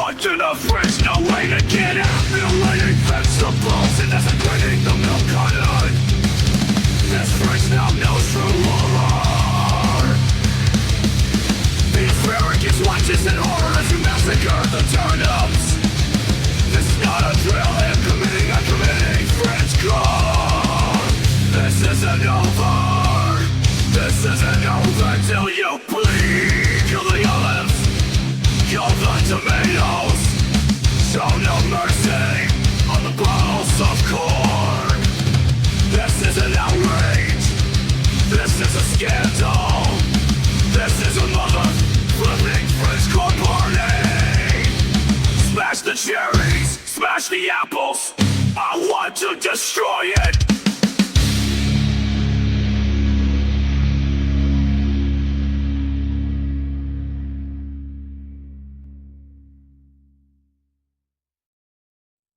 locked in a fridge, no way to get out. Mutilating vegetables and desecrating the milk carton. This fridge now knows true horror. Asparagus watches in horror as we massacre the turnips. This is not a drill, I'm committing fridgecore. This isn't over. This isn't over till you bleed. Kill the olives, kill the tomatoes. Show no mercy on the bottles of corn. This is an outrage. This is a scandal. This is a mother-flipping fridgecore party. Smash the cherries, smash the apples. I want to destroy it.